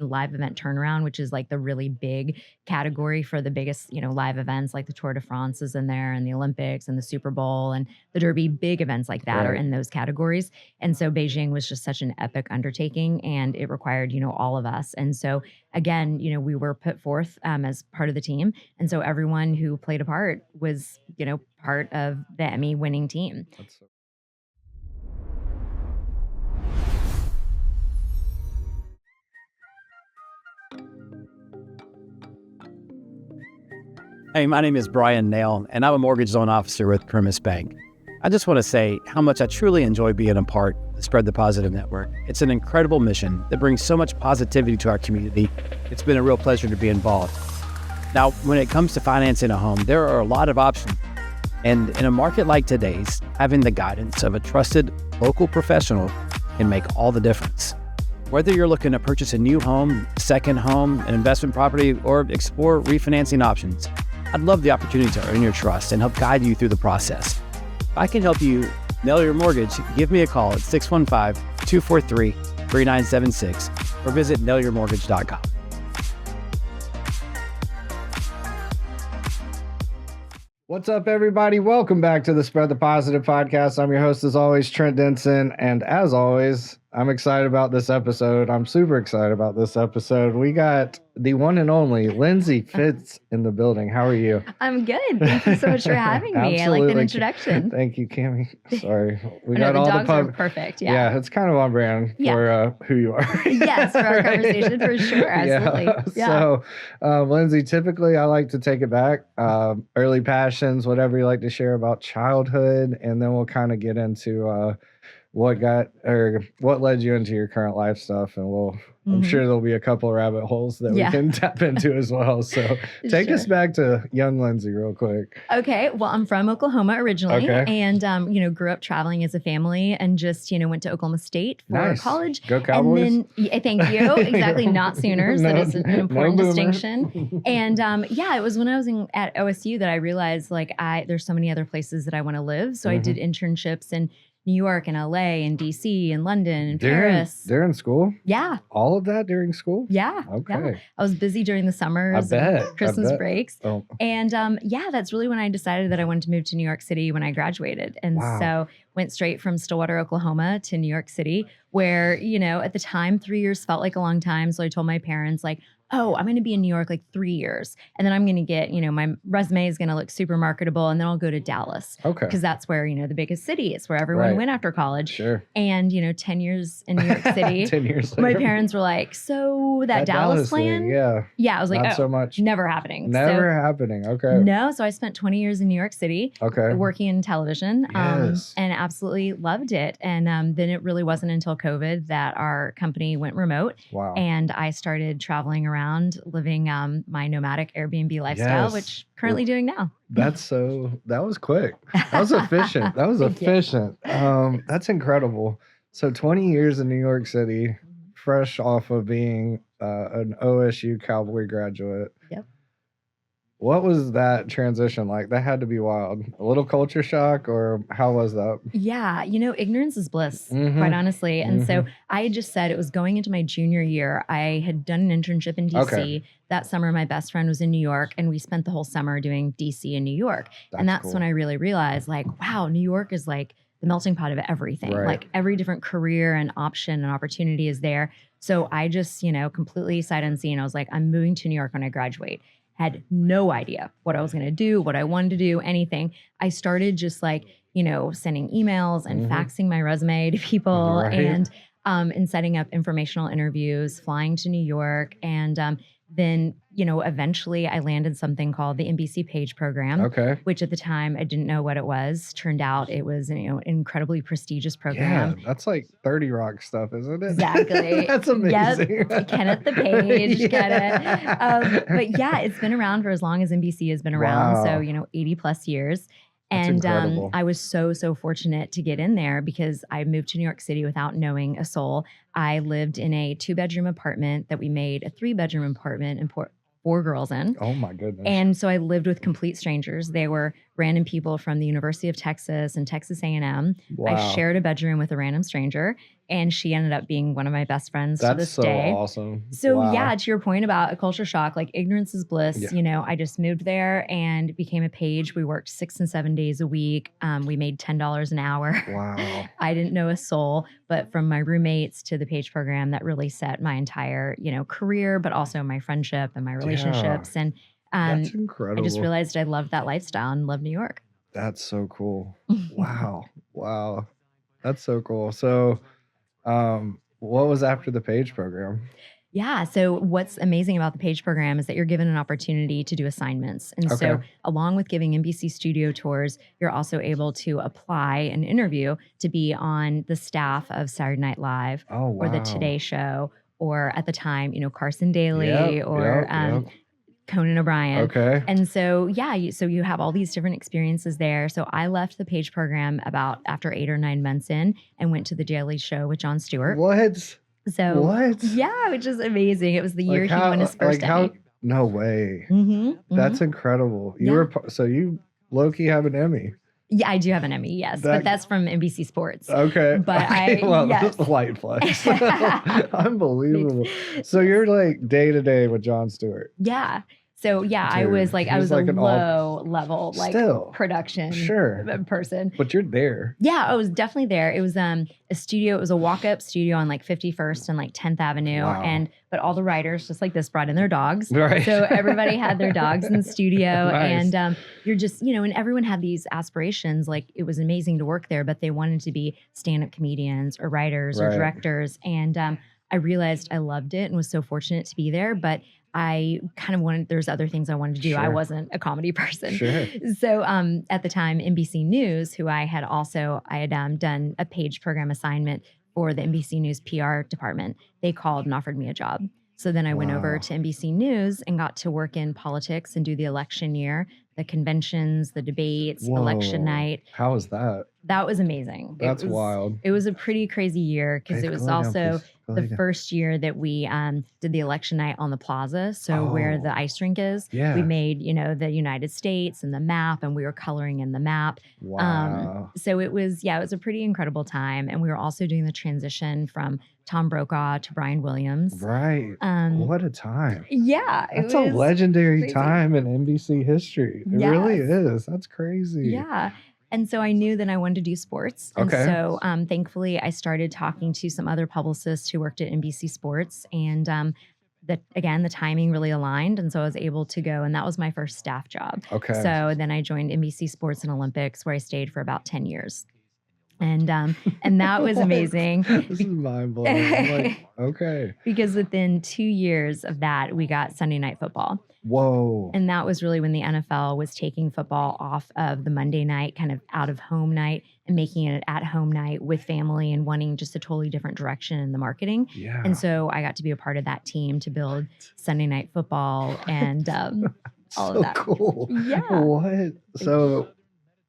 live event turnaround, which is like the really big category for the biggest, live events, like the Tour de France is in there, and the Olympics and the Super Bowl and the Derby. Big events like that are in those categories. And so Beijing was just such an epic undertaking, and it required, all of us. And so again, we were put forth as part of the team. And so everyone who played a part was, part of the Emmy winning team. Hey, my name is Brian Nail, and I'm a mortgage loan officer with Primis Bank. I just want to say how much I truly enjoy being a part of the Spread the Positive Network. It's an incredible mission that brings so much positivity to our community. It's been a real pleasure to be involved. Now, when it comes to financing a home, there are a lot of options. And in a market like today's, having the guidance of a trusted local professional can make all the difference. Whether you're looking to purchase a new home, second home, an investment property, or explore refinancing options, I'd love the opportunity to earn your trust and help guide you through the process. If I can help you nail your mortgage, give me a call at 615-243-3976 or visit nailyourmortgage.com. What's up, everybody? Welcome back to the Spread the Positive podcast. I'm your host, as always, Trent Denson. And as always, I'm excited about this episode. I'm super excited about this episode. We got the one and only Lindsay Fitz in the building. How are you? I'm good. Thank you so much for having me. I like that introduction. Thank you, Cammie. Sorry. We got all the dogs are perfect. Yeah, it's kind of on brand for who you are. Yes, for our conversation, for sure. Absolutely. Yeah. So, Lindsay, typically I like to take it back. Early passions, whatever you like to share about childhood, and then we'll kind of get into what led you into your current life stuff, and I'm sure there'll be a couple of rabbit holes that we can tap into as well. So take us back to young Lindsay real quick. Okay. Well, I'm from Oklahoma originally, and grew up traveling as a family, and just went to Oklahoma State for college. Go Cowboys! And then, thank you. Exactly, not Sooners. That is an important distinction. And it was when I was at OSU that I realized there's so many other places that I want to live. So I did internships in New York and LA and DC and London and Paris. During school? Yeah. All of that during school? Yeah. Okay. Yeah. I was busy during the summers and Christmas breaks. Oh. And that's really when I decided that I wanted to move to New York City when I graduated. And so went straight from Stillwater, Oklahoma to New York City, where, at the time, 3 years felt like a long time. So I told my parents, oh, I'm going to be in New York 3 years. And then I'm going to get, my resume is going to look super marketable. And then I'll go to Dallas. Okay. Because that's where, the biggest city is, where everyone went after college. Sure. And, 10 years in New York City. 10 years later. My parents were like, so that Dallas plan? Thing, yeah. I was like, not so much. Never happening. Happening. Okay. No. So I spent 20 years in New York City. Okay. Working in television. Yes. And absolutely loved it. And then it really wasn't until COVID that our company went remote. Wow. And I started traveling around, living my nomadic Airbnb lifestyle, which currently doing now. That was quick. That was efficient. Efficient. That's incredible. So 20 years in New York City, fresh off of being an OSU Cowboy graduate. Yep. What was that transition like? That had to be wild. A little culture shock, or how was that? Yeah, ignorance is bliss, quite honestly. And so I had just said it was going into my junior year. I had done an internship in DC. Okay. That summer, my best friend was in New York, and we spent the whole summer doing DC and New York. That's cool. When I really realized, wow, New York is the melting pot of everything. Right. Every different career and option and opportunity is there. So I just, completely sight unseen. I was like, I'm moving to New York when I graduate. Had no idea what I was going to do, what I wanted to do, anything. I started just sending emails and faxing my resume to people and setting up informational interviews, flying to New York. And then, eventually I landed something called the NBC Page Program, which at the time I didn't know what it was. Turned out it was, an incredibly prestigious program. Yeah, that's like 30 Rock stuff, isn't it? Exactly. That's amazing. Yep. Kenneth the Page, get it. But yeah, it's been around for as long as NBC has been around. Wow. So, 80 plus years. And I was so fortunate to get in there because I moved to New York City without knowing a soul. I lived in a 2-bedroom apartment that we made a 3-bedroom apartment and 4 girls in. Oh my goodness. And so I lived with complete strangers. They were random people from the University of Texas and Texas A&M. Wow. I shared a bedroom with a random stranger, and she ended up being one of my best friends to this so day. awesome. So Wow. yeah, to your point about a culture shock, like ignorance is bliss. Yeah. You know, I just moved there and became a page. We worked 6 and 7 days a week. We made $10 an hour. Wow. I didn't know a soul, but from my roommates to the page program, that really set my entire, career, but also my friendship and my relationships. And That's I incredible. just realized I loved that lifestyle and loved New York. That's so cool. Wow. Wow. That's so cool. So, what was after the page program? Yeah. So what's amazing about the page program is that you're given an opportunity to do assignments. And so along with giving NBC studio tours, you're also able to apply an interview to be on the staff of Saturday Night Live or the Today Show, or at the time, Carson Daly or Conan O'Brien. Okay. And so, so you have all these different experiences there. So I left the page program about after 8 or 9 months in and went to the Daily Show with Jon Stewart. What? So What? Yeah, which is amazing. It was the year he won his first Emmy. No way. Mm-hmm, That's incredible. You low-key have an Emmy. Yeah, I do have an Emmy, yes, but that's from NBC Sports. Okay. But yes. Light flex. Unbelievable. So you're like day to day with Jon Stewart. Yeah. So Dude, I was like a low level production person. But you're there. Yeah, I was definitely there. It was a studio. It was a walk-up studio on like 51st and like 10th Avenue. Wow. But all the writers, just like this, brought in their dogs. Right. So everybody had their dogs in the studio. Nice. And you're just, and everyone had these aspirations. Like it was amazing to work there, but they wanted to be stand-up comedians or writers or directors. And I realized I loved it and was so fortunate to be there. But I kind of there's other things I wanted to do. Sure. I wasn't a comedy person. Sure. So at the time, NBC News, who I had done a page program assignment for the NBC News PR department, they called and offered me a job. So then I went over to NBC News and got to work in politics and do the election year, the conventions, the debates, election night. How was that? That was amazing. That's wild. It was a pretty crazy year because it was also the first year that we did the election night on the plaza. So where the ice rink is, we made, the United States and the map, and we were coloring in the map. Wow. So it was a pretty incredible time. And we were also doing the transition from Tom Brokaw to Brian Williams. Right. What a time. Yeah. That's a legendary time in NBC history. It really is. That's crazy. Yeah. And so I knew that I wanted to do sports. And so thankfully I started talking to some other publicists who worked at NBC Sports. And the timing really aligned. And so I was able to go, and that was my first staff job. Okay. So then I joined NBC Sports and Olympics, where I stayed for about 10 years. And that was amazing. This is mind blowing. I'm like, okay. Because within 2 years of that, we got Sunday Night Football. Whoa. And that was really when the NFL was taking football off of the Monday night, kind of out of home night, and making it an at-home night with family and wanting just a totally different direction in the marketing. Yeah. And so I got to be a part of that team to build Sunday Night Football and all of that. Cool. Yeah. What? So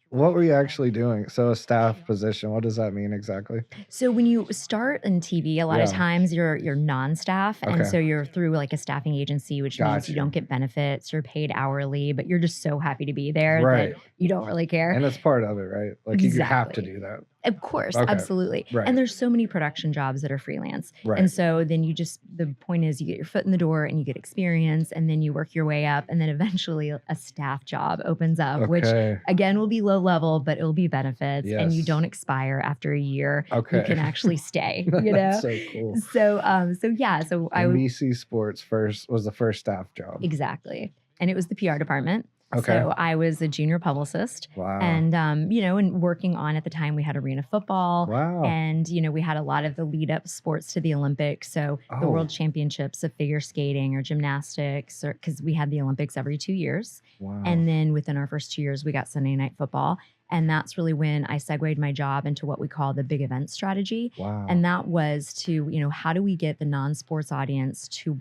what were you actually doing? So a staff position, what does that mean exactly? So when you start in TV, a lot of times you're non-staff. And so you're through like a staffing agency, which means you don't get benefits, you're paid hourly, but you're just so happy to be there that you don't really care. And it's part of it, right? Like you have to do that. Of course, absolutely. Right. And there's so many production jobs that are freelance. Right. And so then the point is you get your foot in the door and you get experience, and then you work your way up, and then eventually a staff job opens up, which again will be low level, but it'll be benefits, and you don't expire after a year. You can actually stay, That's so cool. So NBC Sports was the first staff job. Exactly. And it was the PR department. Okay. So I was a junior publicist. Wow. And, and working on, at the time, we had arena football. Wow. And, we had a lot of the lead up sports to the Olympics. So the world championships of figure skating or gymnastics, because we had the Olympics every 2 years. Wow. And then within our first 2 years, we got Sunday Night Football. And that's really when I segued my job into what we call the big event strategy. Wow. And that was to, how do we get the non-sports audience to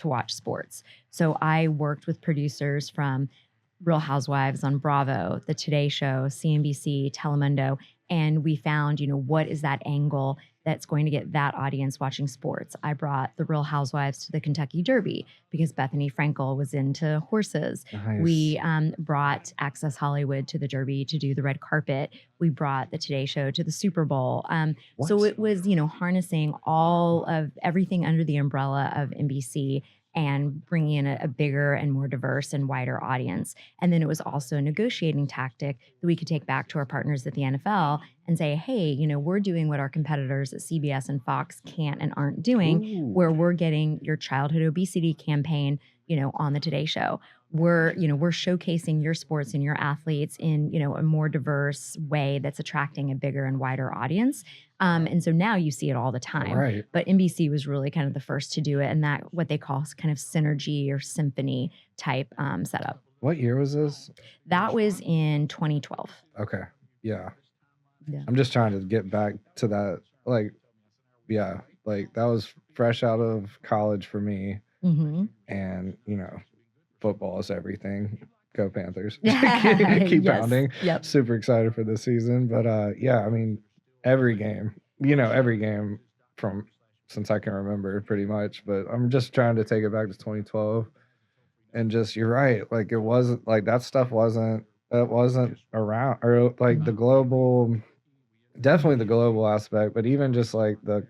watch sports? So I worked with producers from Real Housewives on Bravo, The Today Show, CNBC, Telemundo, and we found, what is that angle that's going to get that audience watching sports. I brought the Real Housewives to the Kentucky Derby because Bethany Frankel was into horses. Nice. We brought Access Hollywood to the Derby to do the red carpet. We brought the Today Show to the Super Bowl. So it was, harnessing all of everything under the umbrella of NBC and bringing in a bigger and more diverse and wider audience. And then it was also a negotiating tactic that we could take back to our partners at the NFL and say, hey, we're doing what our competitors at CBS and Fox can't and aren't doing, where we're getting your childhood obesity campaign, on the Today Show. We're showcasing your sports and your athletes in, a more diverse way that's attracting a bigger and wider audience. And so now you see it all the time. Right. But NBC was really kind of the first to do it, and that what they call kind of synergy or symphony type setup. What year was this? That was in 2012. Okay. Yeah. I'm just trying to get back to that. That was fresh out of college for me. Mm-hmm. And, football is everything. Go Panthers. Keep pounding. Yep. Super excited for this season. But every game from since I can remember pretty much. But I'm just trying to take it back to 2012. And just, you're right. Like, it wasn't like that stuff wasn't around, or like the global, definitely the global aspect, but even just like the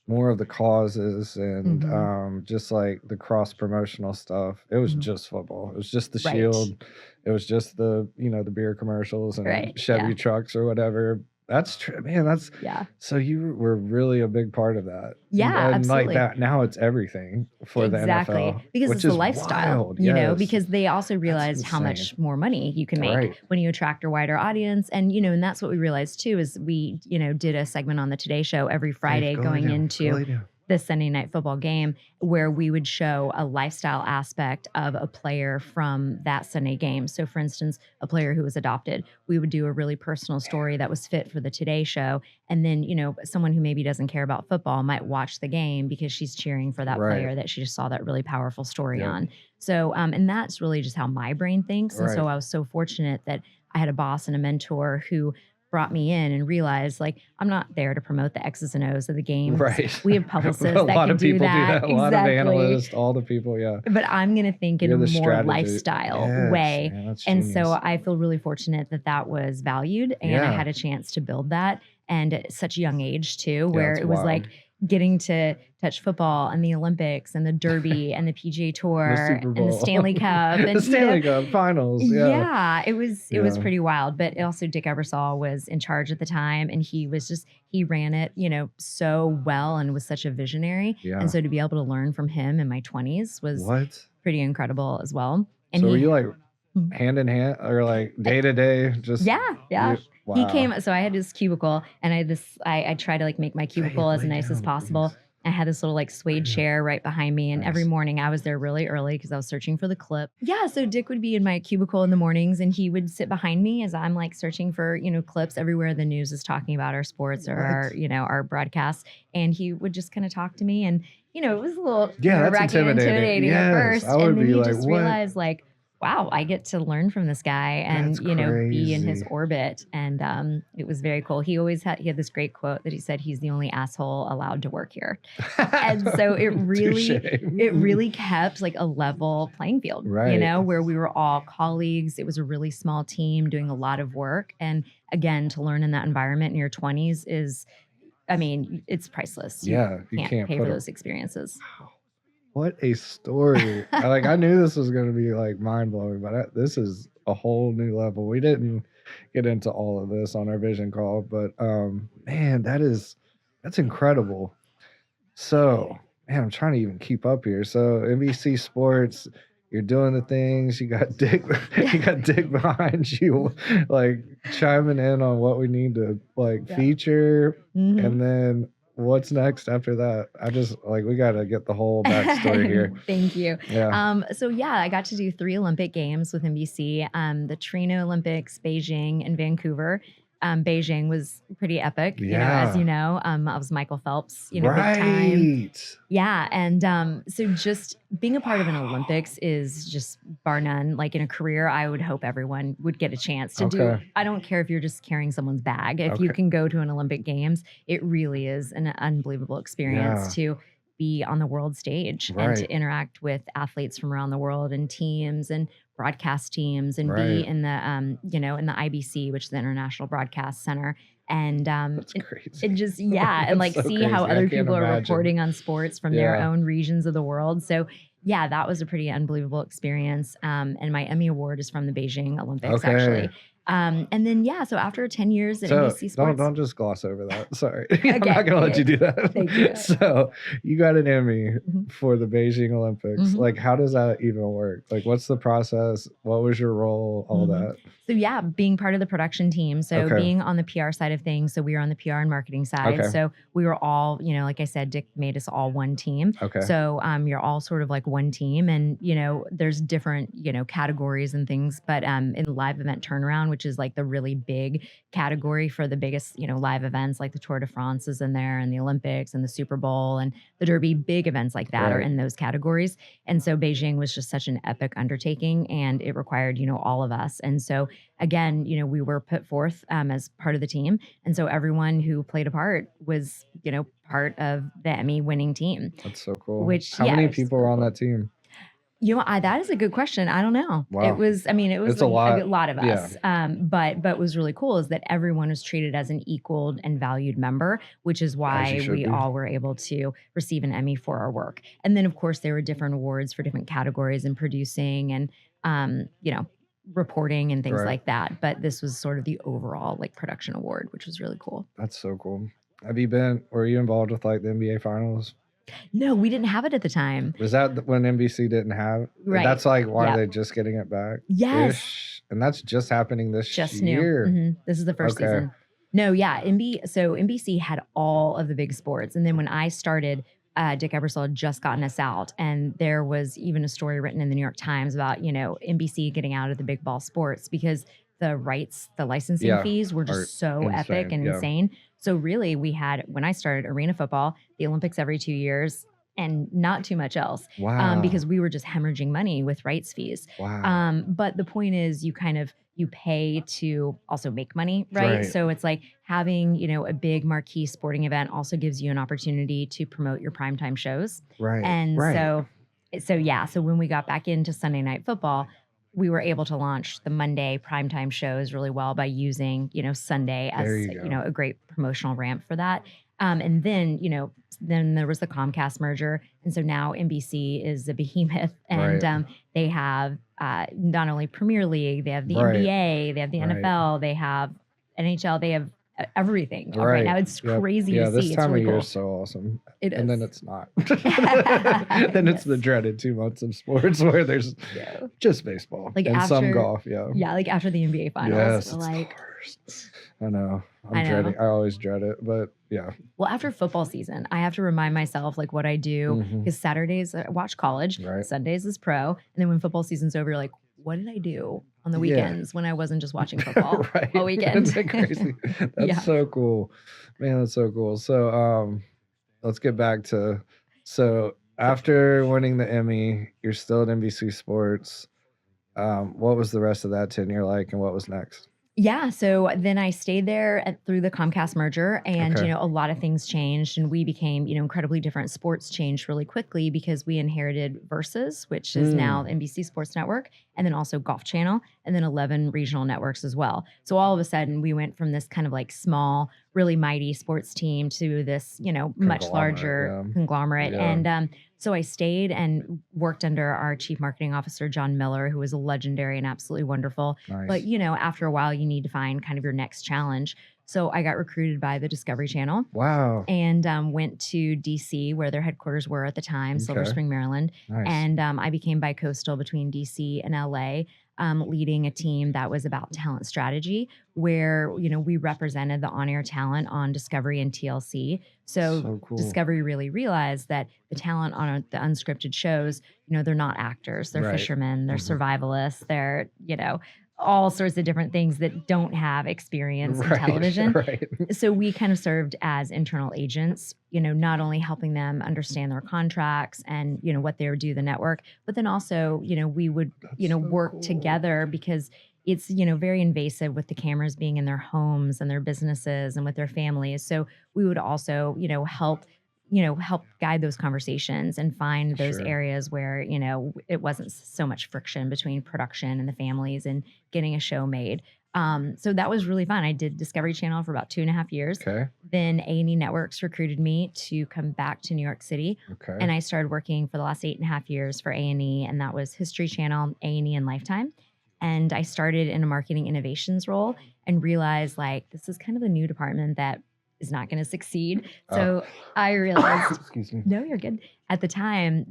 more of the causes and just like the cross promotional stuff. It was just football. It was just the Shield. It was just the the beer commercials and Chevy trucks or whatever. That's true, man. That's So you were really a big part of that. Yeah, and absolutely. Like that. Now it's everything for the NFL, because which it's a is lifestyle. wild. Because they also realized how much more money you can make when you attract a wider audience, and and that's what we realized too. Is we did a segment on the Today Show every Friday going into the Sunday night football game, where we would show a lifestyle aspect of a player from that Sunday game. So for instance, a player who was adopted, we would do a really personal story that was fit for the Today Show. And then, someone who maybe doesn't care about football might watch the game because she's cheering for that player that she just saw that really powerful story on. So, and that's really just how my brain thinks. And so I was so fortunate that I had a boss and a mentor who brought me in and realized, like, I'm not there to promote the X's and O's of the game. Right. We have publicists that can do that. A lot of analysts, all the people, But I'm going to think in a more strategy. lifestyle way. Man, and so I feel really fortunate that was valued, and I had a chance to build that. And at such a young age too, where it was like getting to touch football and the Olympics and the Derby and the PGA Tour and the Stanley Cup and the Stanley Cup finals. It was pretty wild. But also Dick Ebersol was in charge at the time, and he ran it, so well and was such a visionary. Yeah. And so to be able to learn from him in my 20s was pretty incredible as well. And so were you like hand in hand or like day to day? Just Wow. He came, so I had this cubicle, and I try to like make my cubicle as nice as possible. I had this little like suede chair right behind me, and every morning I was there really early because I was searching for the clip. Yeah, so Dick would be in my cubicle in the mornings, and he would sit behind me as I'm like searching for clips everywhere the news is talking about our sports or our broadcasts, and he would just kind of talk to me, and it was a little nerve-wracking and intimidating at first, and then you just realize like, wow, I get to learn from this guy and, be in his orbit. And it was very cool. He had this great quote that he said, he's the only asshole allowed to work here. And so it really kept like a level playing field, where we were all colleagues. It was a really small team doing a lot of work. And again, to learn in that environment in your 20s it's priceless. You can't pay for those experiences. Wow. What a story. I knew this was going to be like mind blowing, but this is a whole new level. We didn't get into all of this on our vision call, but man, that's incredible. So, man, I'm trying to even keep up here. So NBC Sports, you're doing the things, you got Dick behind you, like chiming in on what we need to feature. And then what's next after that? I just we got to get the whole backstory here. Thank you. Yeah. I got to do 3 Olympic games with NBC, the Torino Olympics, Beijing, and Vancouver. Beijing was pretty epic, Yeah. as you know. I was Michael Phelps, big time. Right. Yeah. And so just being a part of an Olympics is just bar none. Like in a career, I would hope everyone would get a chance to do. Okay. I don't care if you're just carrying someone's bag. If you Okay. can go to an Olympic Games, it really is an unbelievable experience to be on the world stage and to Right. interact with athletes from around the world and teams and broadcast teams and be Right. in the in the IBC, which is the International Broadcast Center. And That's crazy. it just and That's like so see crazy. how I other can't people are imagine. reporting on sports from their Yeah. own regions of the world. So yeah, that was a pretty unbelievable experience. And my Emmy award is from the Beijing Olympics, Okay. actually. And then so after 10 years at So NBC Sports, don't just gloss over that. Sorry. I'm Okay, not gonna let yeah. you do that. Thank you. So you got an Emmy Mhm. for the Beijing Olympics. Mhm. Like, how does that even work? Like, what's the process? What was your role? All Mhm. that. So yeah, being part of the production team. So Okay. being on the PR side of things. So we were on the PR and marketing side. Okay. So we were all, like I said, Dick made us all one team. Okay. So you're all sort of like one team, and there's different categories and things. But in live event turnaround, which is like the really big category for the biggest live events, like the Tour de France is in there, and the Olympics and the Super Bowl and the Derby, big events like that are Right. in those categories. And so Beijing was just such an epic undertaking, and it required all of us. And so again, we were put forth as part of the team. And so everyone who played a part was, part of the Emmy winning team. That's so cool. Which, how yeah, many it was people were on that team? That is a good question. I don't know. Wow. It was It's a like lot. of Yeah. us. But what was really cool is that everyone was treated as an equal and valued member, which is why should we be. all were able to receive an Emmy for our work. And then of course there were different awards for different categories in producing and reporting and things Right. like that. But this was sort of the overall like production award, which was really cool. That's so cool. Were you involved with like the NBA finals? No, we didn't have it at the time. Was that when NBC didn't have? Right. That's like why Yep. they're just getting it back. Yes. Ish. And that's just happening this Just year. new. This is the first Okay. season. No, yeah. NBC had all of the big sports. And then when I started, Dick Ebersol had just gotten us out. And there was even a story written in the New York Times about, NBC getting out of the big ball sports because the rights, the licensing Yeah, fees were are just so epic insane, and yeah. insane. So really we had, when I started, arena football, the Olympics every 2 years, and not too much else. Wow. Because we were just hemorrhaging money with rights fees. Wow. But the point is you pay to also make money, right? Right. So it's like having, a big marquee sporting event also gives you an opportunity to promote your primetime shows. Right. And right. so when we got back into Sunday Night Football, we were able to launch the Monday primetime shows really well by using, Sunday as, There you go. a great promotional ramp for that. And then, then there was the Comcast merger. And so now NBC is a behemoth, and Right. they have not only Premier League, they have the Right. NBA, they have the Right. NFL, they have NHL, they have everything right Right. now. It's Yep. crazy Yeah, to this see. time It's really of year cool. is so awesome. It is. And then it's not. Then it's the Yes. dreaded 2 months of sports where there's Yeah. just baseball Like and some after- golf. Yeah. Yeah, like after the NBA finals, Yes. we're It's like, the worst. I know. I know. Dreading. I always dread it, but yeah. well, after football season, I have to remind myself like what I do Mhm. because Saturdays I watch college, Right. Sundays is pro, and then when football season's over, you're like, what did I do on the Yeah. weekends when I wasn't just watching football right. all weekend? Isn't that crazy? That's Yeah. so cool. Man, that's so cool. So let's get back to after winning the Emmy, you're still at NBC Sports. What was the rest of that tenure like, and what was next? Yeah, so then I stayed there through the Comcast merger, and Okay. a lot of things changed, and we became incredibly different. Sports changed really quickly because we inherited Versus, which is now NBC Sports Network, and then also Golf Channel, and then 11 regional networks as well. So all of a sudden, we went from this kind of like small, really mighty sports team to this much larger Conglomerate, yeah. conglomerate, Yeah. and so I stayed and worked under our chief marketing officer, John Miller, who was a legendary and absolutely wonderful. Nice. But, after a while, you need to find kind of your next challenge. So I got recruited by the Discovery Channel Wow. and went to DC, where their headquarters were at the time, Silver Okay. Spring, Maryland. Nice. And I became bi-coastal between DC and LA, leading a team that was about talent strategy, where, we represented the on-air talent on Discovery and TLC. So cool. Discovery really realized that the talent on the unscripted shows, they're not actors, they're Right. fishermen, they're Mhm. survivalists, they're, all sorts of different things that don't have experience in Right, television. right. So we kind of served as internal agents, not only helping them understand their contracts and, what they would do to the network, but then also, we would, That's so work cool. together because it's, very invasive with the cameras being in their homes and their businesses and with their families. So we would also, help guide those conversations and find those Sure. areas where, it wasn't so much friction between production and the families and getting a show made. So that was really fun. I did Discovery Channel for about 2.5 years. Okay. Then A&E Networks recruited me to come back to New York City. Okay. And I started working for the last 8.5 years for A&E, and that was History Channel, A&E, and Lifetime. And I started in a marketing innovations role and realized like this is kind of a new department that is not going to succeed. So I realized, Excuse me. no, you're good. At the time,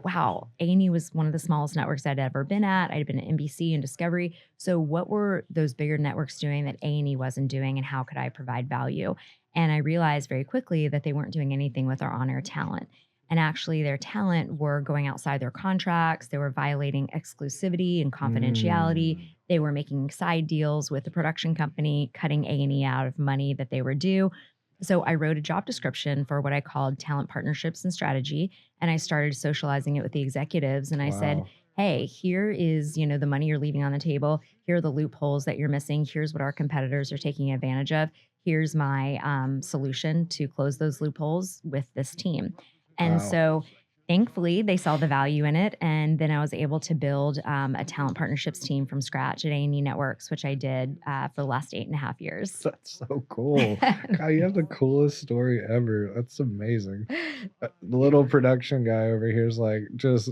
wow, A&E was one of the smallest networks I'd ever been at. I'd been at NBC and Discovery. So what were those bigger networks doing that A&E wasn't doing, and how could I provide value? And I realized very quickly that they weren't doing anything with our on-air talent. And actually, their talent were going outside their contracts. They were violating exclusivity and confidentiality. They were making side deals with the production company, cutting A&E out of money that they were due. So I wrote a job description for what I called talent partnerships and strategy. And I started socializing it with the executives. And I said, Wow. hey, here is, the money you're leaving on the table. Here are the loopholes that you're missing. Here's what our competitors are taking advantage of. Here's my solution to close those loopholes with this team. And Wow. so thankfully, they saw the value in it. And then I was able to build a talent partnerships team from scratch at A&E Networks, which I did for the last 8.5 years. That's so cool. God, you have the coolest story ever. That's amazing. The little production guy over here is like just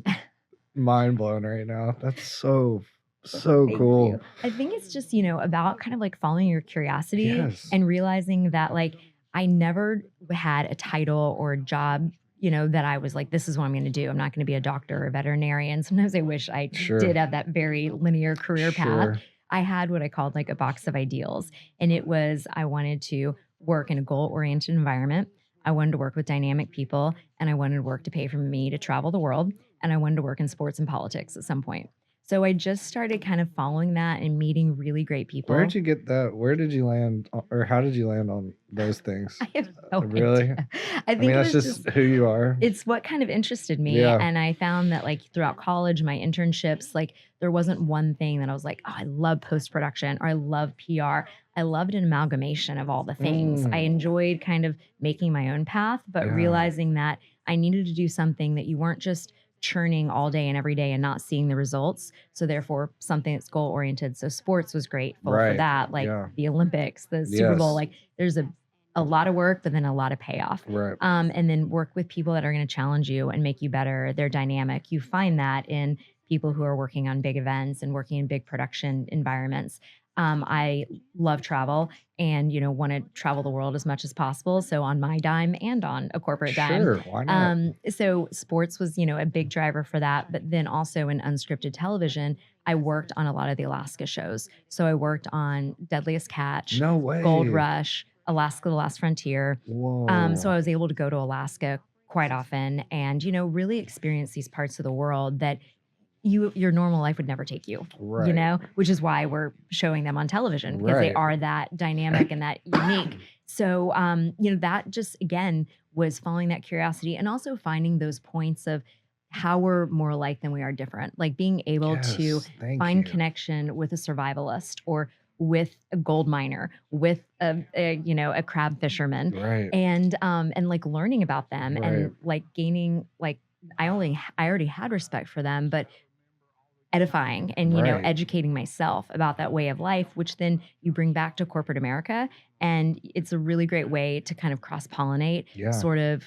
mind blown right now. That's so Thank cool. you. I think it's just, about kind of like following your curiosity Yes. and realizing that like I never had a title or a job, that I was like, this is what I'm going to do. I'm not going to be a doctor or a veterinarian. Sometimes I wish I Sure. did have that very linear career path. Sure. I had what I called like a box of ideals. And it was, I wanted to work in a goal-oriented environment. I wanted to work with dynamic people, and I wanted work to pay for me to travel the world. And I wanted to work in sports and politics at some point. So I just started kind of following that and meeting really great people. Where did you get that? Where did you land, or how did you land on those things? I have no Really? idea. I I think mean, it that's was just who you are. it's what kind of interested me. Yeah. And I found that like throughout college, my internships, like there wasn't one thing that I was like, oh, I love post-production or I love PR. I loved an amalgamation of all the things. I enjoyed kind of making my own path, but Yeah. realizing that I needed to do something that you weren't just churning all day and every day and not seeing the results. So therefore something that's goal oriented. So sports was grateful for Right. that, like Yeah. the Olympics, the Super Bowl, Yes. like there's a lot of work, but then a lot of payoff. Right. And then work with people that are going to challenge you and make you better. They're dynamic. You find that in people who are working on big events and working in big production environments. I love travel and, want to travel the world as much as possible. So on my dime and on a corporate dime. Sure. Why not? So sports was, a big driver for that. But then also in unscripted television, I worked on a lot of the Alaska shows. So I worked on Deadliest Catch, No way. Gold Rush, Alaska: The Last Frontier. Whoa. So I was able to go to Alaska quite often and, really experience these parts of the world that your normal life would never take you, Right. which is why we're showing them on television because they Right. are that dynamic and that unique. So, that just, again, was following that curiosity and also finding those points of how we're more alike than we are different, like being able to Yes. Thank find you. connection with a survivalist or with a gold miner, with a crab fisherman, Right. and like learning about them Right. and like gaining like I already had respect for them, but edifying and Right. educating myself about that way of life, which then you bring back to corporate America, and it's a really great way to kind of cross pollinate Yeah. sort of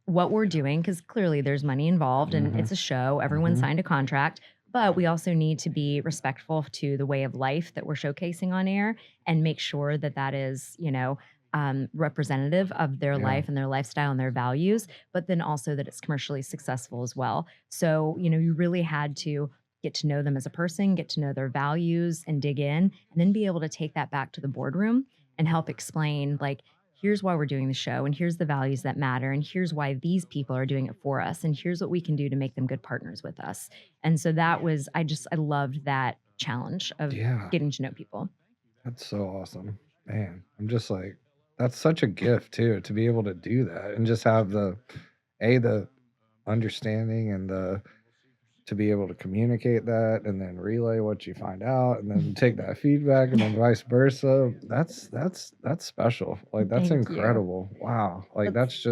what we're doing because clearly there's money involved and Mhm. it's a show. Everyone Mhm. signed a contract. But we also need to be respectful to the way of life that we're showcasing on air and make sure that that is, representative of their Yeah. life and their lifestyle and their values, but then also that it's commercially successful as well. So, you really had to get to know them as a person, get to know their values and dig in, and then be able to take that back to the boardroom and help explain, like, here's why we're doing the show, and here's the values that matter, and here's why these people are doing it for us, and here's what we can do to make them good partners with us. And so that was, I loved that challenge of Yeah. getting to know people. That's so awesome. Man, I'm just like, that's such a gift too, to be able to do that and just have the understanding and to be able to communicate that and then relay what you find out and then take that feedback and then vice versa. That's special. Like that's Thank you. incredible. Wow. Like that's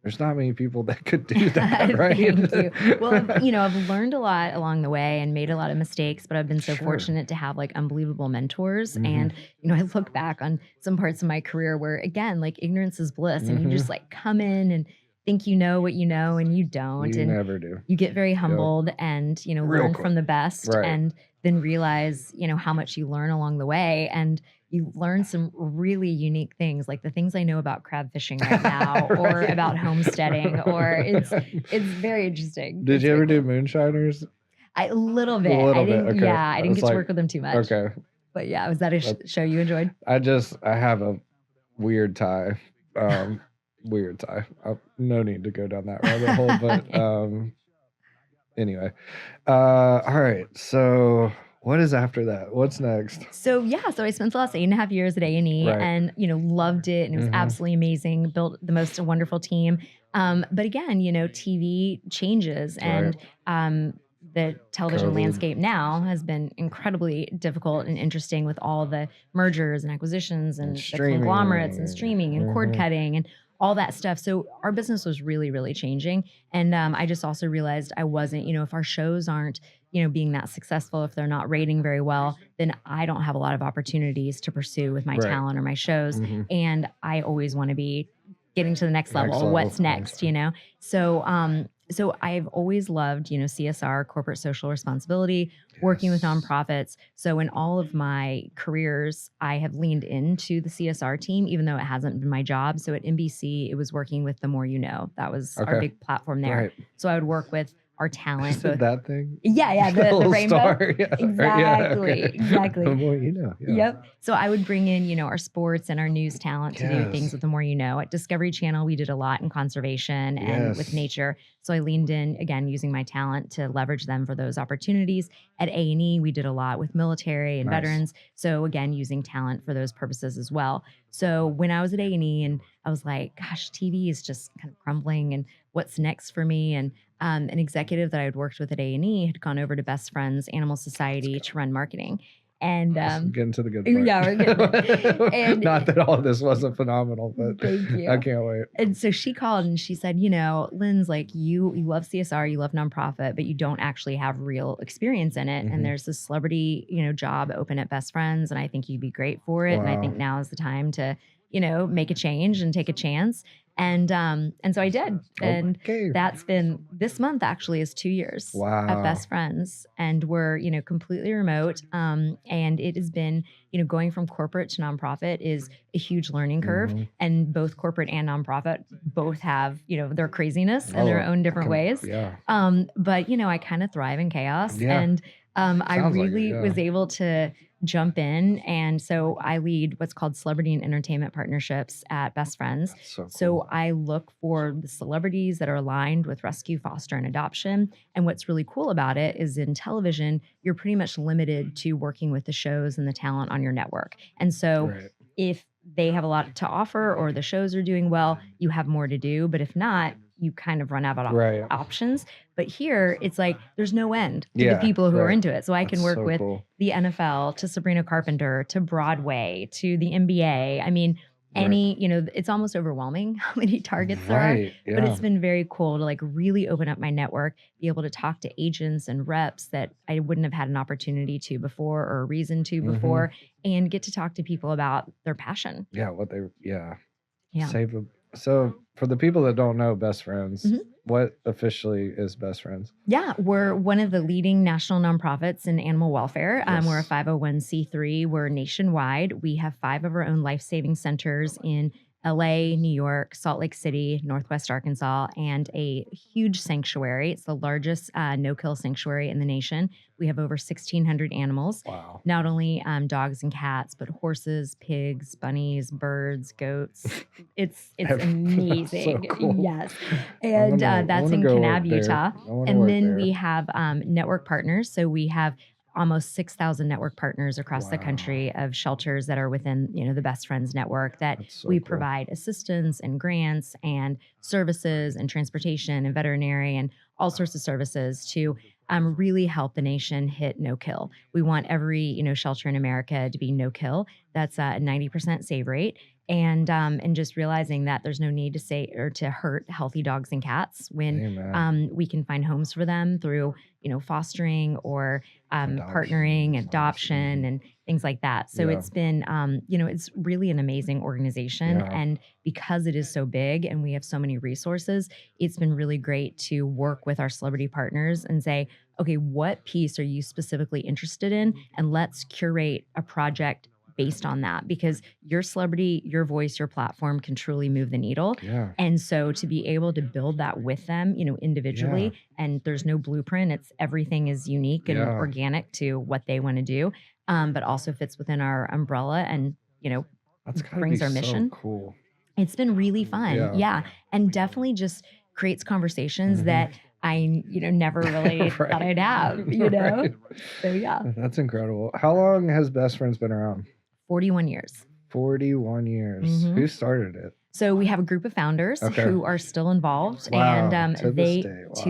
there's not many people that could do that, right? Thank you. Well, I've learned a lot along the way and made a lot of mistakes, but I've been so Sure. fortunate to have like unbelievable mentors. Mhm. And, I look back on some parts of my career where, again, like ignorance is bliss and you just like come in and think you know what you know and you don't. You and never do. you get very humbled and, Real learn quick. from the best Right. and then realize, how much you learn along the way. And you learn some really unique things, like the things I know about crab fishing right now or Right. about homesteading, or it's very interesting. Did It's you ever very do moonshiners? A little bit. little I didn't, bit, okay. yeah, I I didn't was get to like, work with them too much. Okay. But yeah, was that a show you enjoyed? I have a weird tie. Weird tie. No need to go down that rabbit hole, but anyway. All right. So what is after that? What's next? So I spent the last 8.5 years at A&E Right. and, loved it. And it was Mhm. absolutely amazing. Built the most wonderful team. But again, TV changes and the television COVID. landscape now has been incredibly difficult and interesting with all the mergers and acquisitions and the conglomerates and streaming and cord Mhm. cutting and all that stuff. So our business was really, really changing. And I just also realized I wasn't, if our shows aren't, being that successful, if they're not rating very well, then I don't have a lot of opportunities to pursue with my Right. talent or my shows. Mhm. And I always want to be getting to the next level. Next level. What's next, So I've always loved, CSR, corporate social responsibility, working with Yes. nonprofits. So in all of my careers, I have leaned into the CSR team, even though it hasn't been my job. So at NBC, it was working with The More You Know. That was our Okay. big platform there. Right. So I would work with our talent. Is it that thing? Yeah, the little rainbow. star. Yeah. Exactly, okay. exactly. The more you know. Yeah. Yep. So I would bring in, our sports and our news talent to do Yes. things with The More You Know. At Discovery Channel, we did a lot in conservation and with Yes. nature. So I leaned in, again, using my talent to leverage them for those opportunities. At A&E, we did a lot with military and Nice. veterans. So again, using talent for those purposes as well. So when I was at A&E and I was like, gosh, TV is just kind of crumbling and what's next for me? And an executive that I had worked with at A&E had gone over to Best Friends Animal Society to run marketing. And Getting to the good part. yeah, we're getting and not that all of this wasn't phenomenal, but Thank you. I can't wait. And so she called and she said, Lynn's like you love CSR, you love nonprofit, but you don't actually have real experience in it. Mhm. And there's this celebrity, job open at Best Friends, and I think you'd be great for it. And I Wow. think now is the time to, make a change and take a chance. And so I did. And Okay. that's been this month actually is 2 years Wow. at Best Friends, and we're completely remote. And it has been going from corporate to nonprofit is a huge learning curve, Mhm. and both corporate and nonprofit both have their craziness in their Oh, own different ways. Yeah. But I kind of thrive in chaos, Yeah. and I Sounds like it, really yeah. was able to jump in, and so I lead what's called celebrity and entertainment partnerships at Best Friends. That's so cool. So I look for the celebrities that are aligned with rescue, foster, and adoption. And what's really cool about it is in television, you're pretty much limited to working with the shows and the talent on your network. And so Right. if they have a lot to offer or the shows are doing well, you have more to do. But if not, you kind of run out of Right. options. But here, it's like there's no end to Yeah, the people who are right. into it. So I can That's work so with cool. the NFL to Sabrina Carpenter to Broadway to the NBA. I mean, it's almost overwhelming how many targets there are. Right. Yeah. But it's been very cool to like really open up my network, be able to talk to agents and reps that I wouldn't have had an opportunity to before or a reason to Mhm. before, and get to talk to people about their passion. Yeah. Yeah. Save them. So for the people that don't know Best Friends, Mhm. what officially is Best Friends? Yeah, we're one of the leading national nonprofits in animal welfare. We're a Yes. 501c3. We're nationwide. We have 5 of our own life-saving centers in LA, New York, Salt Lake City, Northwest Arkansas, and a huge sanctuary. It's the largest no-kill sanctuary in the nation. We have over 1,600 animals. Wow. Not only dogs and cats, but horses, pigs, bunnies, birds, goats. It's amazing. So cool. Yes. And that's in Kanab, Utah. And then we have network partners. So we have almost 6,000 network partners across the country of shelters that are within, the Best Friends Network that we provide assistance and grants and services and transportation and veterinary and all sorts of services to really help the nation hit no kill. We want every, shelter in America to be no kill. That's a 90% save rate. And just realizing that there's no need to say or to hurt healthy dogs and cats when we can find homes for them through, fostering or partnering, adoption, and things like that. So it's been, it's really an amazing organization. And because it is so big and we have so many resources, it's been really great to work with our celebrity partners and say, okay, what piece are you specifically interested in? And let's curate a project based on that, because your celebrity, your voice, your platform can truly move the needle. Yeah. And so to be able to build that with them, individually, and there's no blueprint, everything is unique and organic to what they want to do, but also fits within our umbrella and, That's brings our mission. So cool. It's been really fun. Yeah. And definitely just creates conversations that I, never really thought I'd have, Right. So yeah. That's incredible. How long has Best Friends been around? 41 years. 41 years. Who started it? So we have a group of founders who are still involved. Wow. And To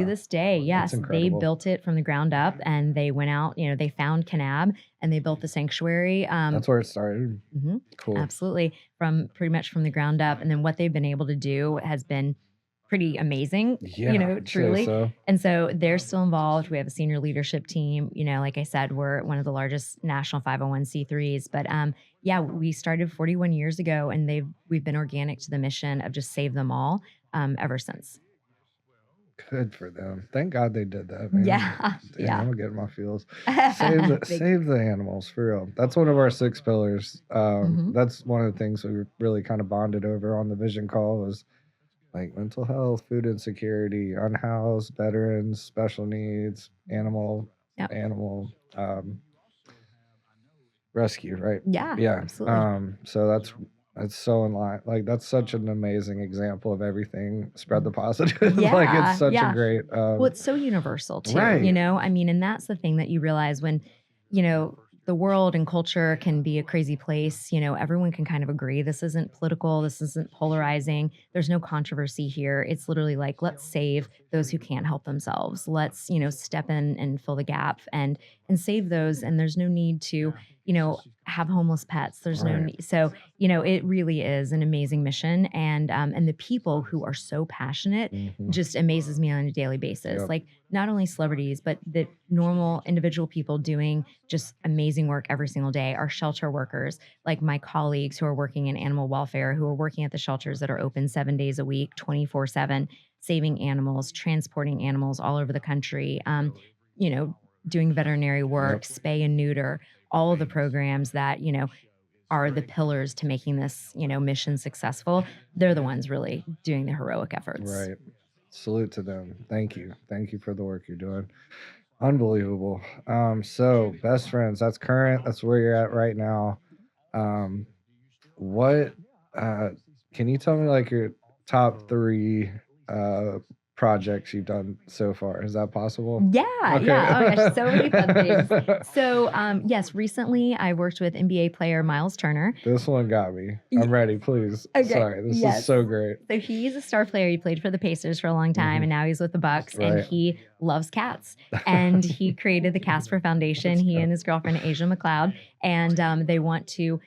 this day, yes, they incredible. built it from the ground up, and they went out, they found Kanab and they built the sanctuary. That's where it started. Cool. Absolutely. Pretty much from the ground up. And then what they've been able to do has been pretty amazing, truly. So. And so they're still involved. We have a senior leadership team. Like I said, we're one of the largest national 501c3s. But we started 41 years ago, and we've been organic to the mission of just save them all ever since. Good for them. Thank God they did that. Man. Yeah. I'm getting my feels. Save the animals, for real. That's one of our 6 pillars. That's one of the things we really kind of bonded over on the vision call was like mental health, food insecurity, unhoused, veterans, special needs, animal rescue, right? Yeah, absolutely. So that's so in line. Like that's such an amazing example of everything. Spread the positive. Like it's such a great. Well, it's so universal too. Right. And that's the thing that you realize when, the world and culture can be a crazy place. Everyone can kind of agree. This isn't political. This isn't polarizing. There's no controversy here. It's literally like, let's save those who can't help themselves. Let's, step in and fill the gap and save those. And there's no need to, have homeless pets. There's no need. So, it really is an amazing mission. And the people who are so passionate just amazes me on a daily basis. Like not only celebrities, but the normal individual people doing just amazing work every single day. Our shelter workers, like my colleagues who are working in animal welfare, who are working at the shelters that are open 7 days a week, 24/7, saving animals, transporting animals all over the country, doing veterinary work, spay and neuter, all of the programs that, are the pillars to making this, mission successful. They're the ones really doing the heroic efforts. Right. Salute to them. Thank you. Thank you for the work you're doing. Unbelievable. So Best Friends, that's current. That's where you're at right now. What, can you tell me like your top 3, projects you've done so far? Is that possible? Yeah. Oh my gosh, so many fun things. So yes, recently I worked with NBA player Myles Turner. This one got me. I'm ready, please. Okay. Sorry, this is so great. So he's a star player. He played for the Pacers for a long time, and now he's with the Bucks, and he loves cats. And he created the Casper Foundation, he and his girlfriend Asia McLeod, and they want to,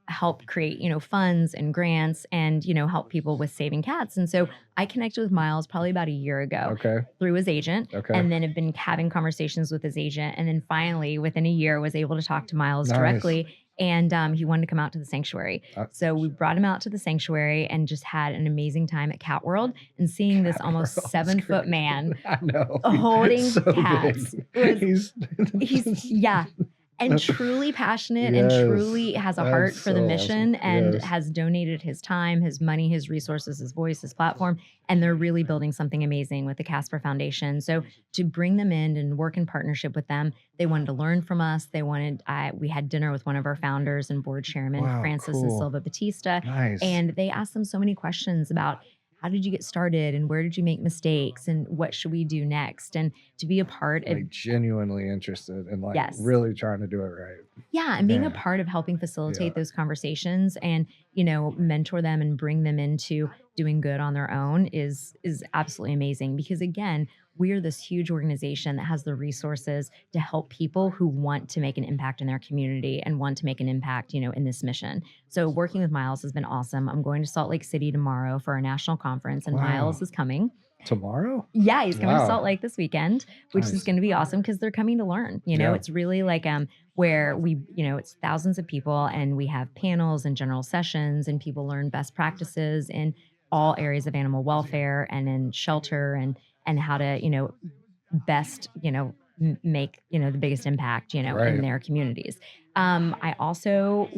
help create, funds and grants and, help people with saving cats. And so I connected with Myles probably about a year ago through his agent, and then have been having conversations with his agent. And then finally, within a year, was able to talk to Myles directly. And he wanted to come out to the sanctuary. So we brought him out to the sanctuary and just had an amazing time at Cat World and seeing this almost 7-foot man holding cats. He's and truly passionate and Yes, truly has a heart that's for the so mission awesome. and Yes. has donated his time, his money, his resources, his voice, his platform. And they're really building something amazing with the Casper Foundation. So to bring them in and work in partnership with them, they wanted to learn from us. We had dinner with one of our founders and board chairman, Wow, Francis and cool. Silva Batista. Nice. And they asked them so many questions about how did you get started and where did you make mistakes and what should we do next? And to be a part of, Like genuinely interested and like yes. really trying to do it right. Yeah, and being a Yeah. part of helping facilitate Yeah. those conversations and, mentor them and bring them into doing good on their own is absolutely amazing because again, we're this huge organization that has the resources to help people who want to make an impact in their community and want to make an impact, in this mission. So working with Myles has been awesome. I'm going to Salt Lake City tomorrow for our national conference and Wow. Myles is coming. Tomorrow? Yeah, he's coming to Wow. Salt Lake this weekend, which is Nice. going to be awesome because they're coming to learn. Yeah. It's really like where we, it's thousands of people and we have panels and general sessions and people learn best practices in all areas of animal welfare and in shelter and how to, best, make, the biggest impact, Right. in their communities. I also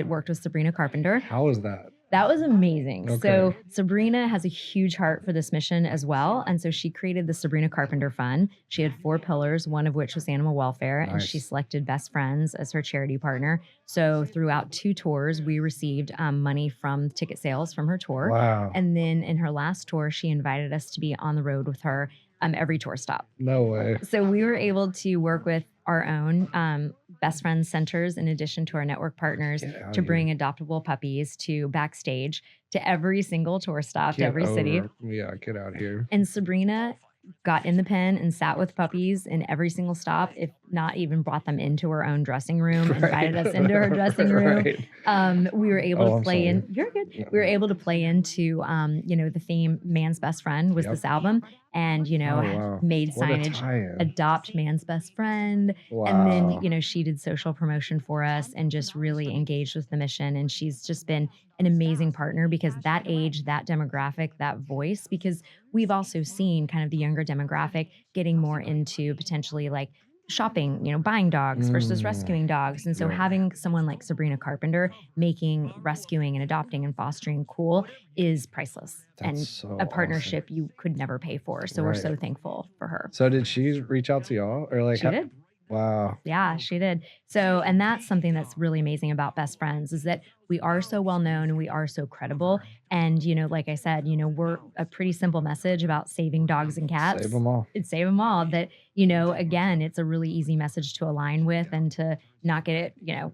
worked with Sabrina Carpenter. How was that? That was amazing. Okay. So Sabrina has a huge heart for this mission as well. And so she created the Sabrina Carpenter Fund. She had 4 pillars, one of which was animal welfare. And she Nice. selected Best Friends as her charity partner. So throughout 2 tours, we received money from ticket sales from her tour. Wow. And then in her last tour, she invited us to be on the road with her every tour stop. No way. So we were able to work with our own Best Friends centers in addition to our network partners Get out to of bring adoptable puppies to backstage to every single tour stop to Get every city. over. Yeah, get out here. And Sabrina got in the pen and sat with puppies in every single stop, if not even brought them into her own dressing room, invited us into her dressing room. Right. We were able Oh, to play in, you're good. Yeah. We were able to play into, the theme Man's Best Friend was Yep. this album and, Oh, wow. made What a signage, tie-in. adopt man's best friend. Wow. And then, she did social promotion for us and just really engaged with the mission. And she's just been an amazing partner because that age, that demographic, that voice, because we've also seen kind of the younger demographic getting more into potentially like shopping, buying dogs versus rescuing dogs. And so Yeah. having someone like Sabrina Carpenter making rescuing and adopting and fostering cool is priceless and That's so a partnership you could never pay for. So we're Right. so thankful for her. So did she reach out to y'all or like? She did. Wow. Yeah, she did. So, and that's something that's really amazing about Best Friends is that we are so well known and we are so credible. And, like I said, we're a pretty simple message about saving dogs and cats. Save them all. It's save them all. That, again, it's a really easy message to align with and to not get it,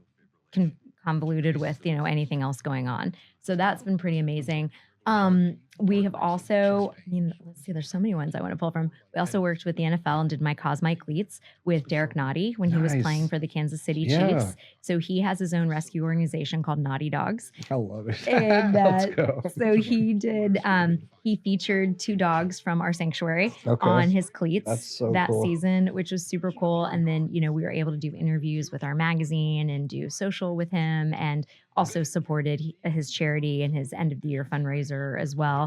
convoluted with, anything else going on. So that's been pretty amazing. We have also, let's see, there's so many ones I want to pull from. We also worked with the NFL and did My Cause, My Cleats with Derek Naughty when he was Nice. playing for the Kansas City Yeah. Chiefs. So he has his own rescue organization called Naughty Dogs. I love it. And Let's go. so he did, he featured 2 dogs from our sanctuary Okay. on his cleats That's so that cool. season, which was super cool. And then, we were able to do interviews with our magazine and do social with him and also supported his charity and his end of the year fundraiser as well.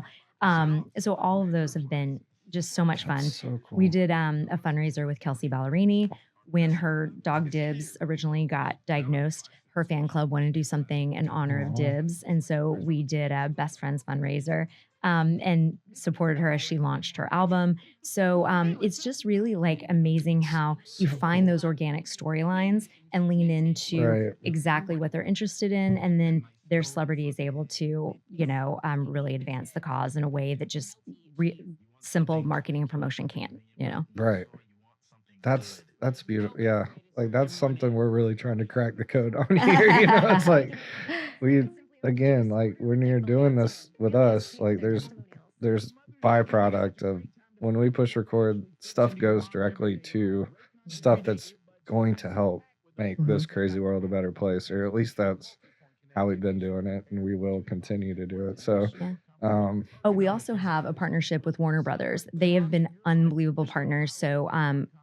So all of those have been just so much fun. That's so cool. We did a fundraiser with Kelsey Ballerini when her dog Dibs originally got diagnosed. Her fan club wanted to do something in honor of Aw. Dibs. And so we did a Best Friends fundraiser and supported her as she launched her album. So it's just really like amazing how you So find cool. those organic storylines and lean into Right. exactly what they're interested in. And then their celebrity is able to, really advance the cause in a way that just simple marketing and promotion can't, Right. That's beautiful. Yeah. Like that's something we're really trying to crack the code on here. It's like again, like when you're doing this with us, like there's byproduct of when we push record, stuff goes directly to stuff that's going to help make this crazy world a better place, or at least that's how we've been doing it, and we will continue to do it. So Yeah. Oh, we also have a partnership with Warner Brothers. They have been unbelievable partners. So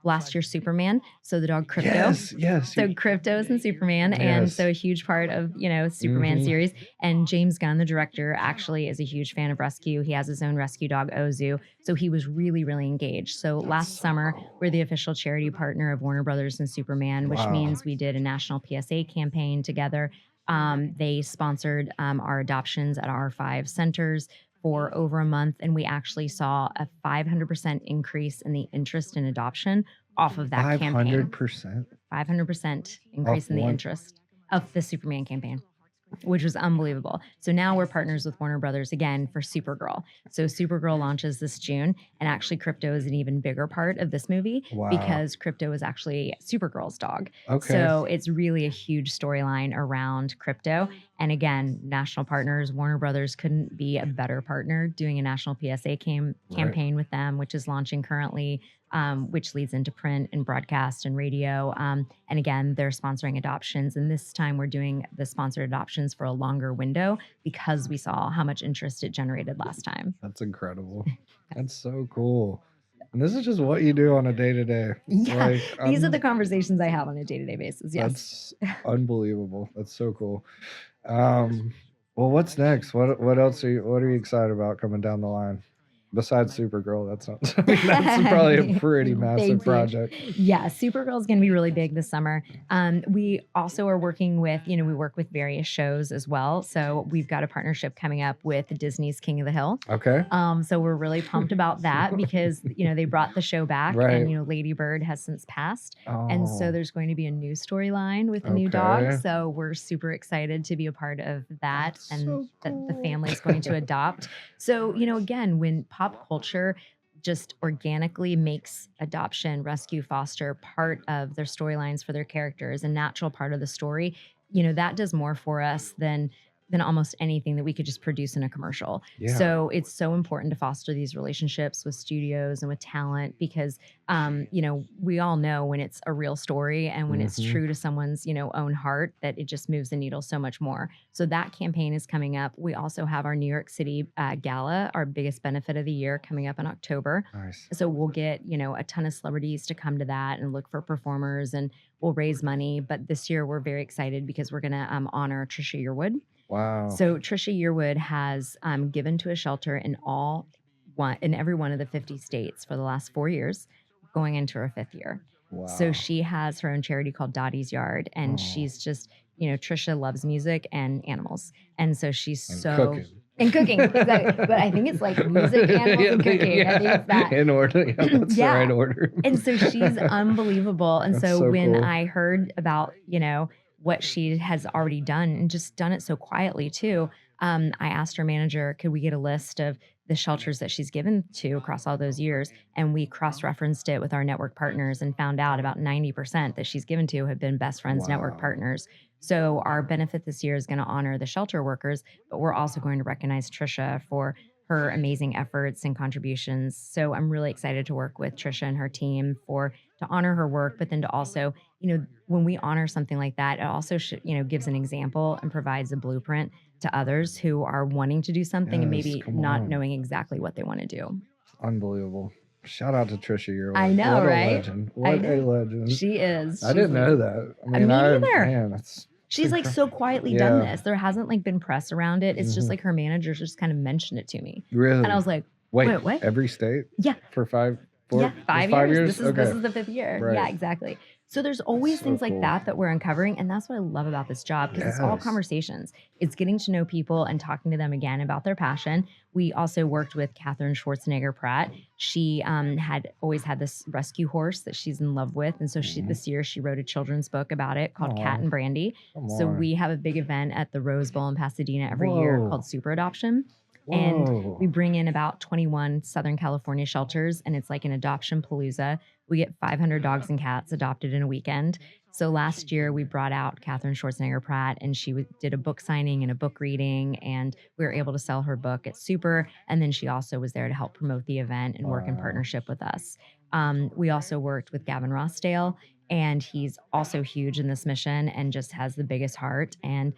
last year, Superman, so the dog Crypto. Yes. So Crypto is in Superman, and so a huge part of, Superman series. And James Gunn, the director, actually is a huge fan of rescue. He has his own rescue dog, Ozu. So he was really, really engaged. So last summer, we're the official charity partner of Warner Brothers and Superman, which means we did a national PSA campaign together. They sponsored our adoptions at our 5 centers for over a month, and we actually saw a 500% increase in the interest in adoption off of that campaign. 500%? 500% increase in the interest of the Superman campaign, which was unbelievable. So now we're partners with Warner Brothers again for Supergirl. So Supergirl launches this June, and actually Crypto is an even bigger part of this movie because Crypto is actually Supergirl's dog. So it's really a huge storyline around Crypto. And again, national partners, Warner Brothers couldn't be a better partner doing a national PSA campaign with them, which is launching currently, which leads into print and broadcast and radio. And again, they're sponsoring adoptions. And this time we're doing the sponsored adoptions for a longer window because we saw how much interest it generated last time. That's incredible. That's so cool. And this is just what you do on a day-to-day. Yeah, these are the conversations I have on a day-to-day basis. Yes. That's unbelievable. That's so cool. Well, what's next? What else what are you excited about coming down the line? Besides Supergirl, that's probably a pretty massive project. Yeah, Supergirl is going to be really big this summer. We also are working with, we work with various shows as well. So we've got a partnership coming up with Disney's King of the Hill. Okay. So we're really pumped about that because, they brought the show back and, Lady Bird has since passed. And so there's going to be a new storyline with a new dog. So we're super excited to be a part of that and that the family is going to adopt. So, again, when pop culture just organically makes adoption, rescue, foster part of their storylines for their characters, a natural part of the story, that does more for us than almost anything that we could just produce in a commercial. Yeah. So it's so important to foster these relationships with studios and with talent because, we all know when it's a real story and when it's true to someone's, own heart, that it just moves the needle so much more. So that campaign is coming up. We also have our New York City Gala, our biggest benefit of the year, coming up in October. Nice. So we'll get, a ton of celebrities to come to that and look for performers, and we'll raise money. But this year we're very excited because we're going to honor Trisha Yearwood. Wow. So Trisha Yearwood has given to a shelter in every one of the 50 states for the last 4 years, going into her 5th year. Wow. So she has her own charity called Dottie's Yard, and she's just, Trisha loves music and animals. And so she's cooking. Exactly. But I think it's like music, animals, and cooking. I think it's that. In order. Yeah, that's the right order. And so she's unbelievable. And so when cool. I heard about, what she has already done and just done it so quietly too, I asked her manager, could we get a list of the shelters that she's given to across all those years? And we cross-referenced it with our network partners and found out about 90% that she's given to have been Best Friends Network partners. So our benefit this year is going to honor the shelter workers, but we're also going to recognize Trisha for her amazing efforts and contributions. So I'm really excited to work with Trisha and her team to honor her work, but then to also, when we honor something like that, it also gives an example and provides a blueprint to others who are wanting to do something and maybe not knowing exactly what they want to do. Unbelievable. Shout out to Trisha Yearwood. I know, what right? A legend. What a legend. She is. I didn't know that. I mean, me neither. Man, she's like so quietly done this. There hasn't been press around it. It's just like her managers just kind of mentioned it to me. Really? And I was like, wait, what? Every state? Yeah. For 5 years. Okay. This is the 5th year. Right. Yeah, exactly. So there's always things like that we're uncovering. And that's what I love about this job, because it's all conversations. It's getting to know people and talking to them again about their passion. We also worked with Catherine Schwarzenegger Pratt. She had always had this rescue horse that she's in love with. And so this year she wrote a children's book about it called Cat and Brandy. So we have a big event at the Rose Bowl in Pasadena every year called Super Adoption. And we bring in about 21 Southern California shelters, and it's like an adoption palooza. We get 500 dogs and cats adopted in a weekend. So last year we brought out Catherine Schwarzenegger Pratt, and she did a book signing and a book reading, and we were able to sell her book at Super. And then she also was there to help promote the event and work in partnership with us. We also worked with Gavin Rossdale, and he's also huge in this mission and just has the biggest heart. And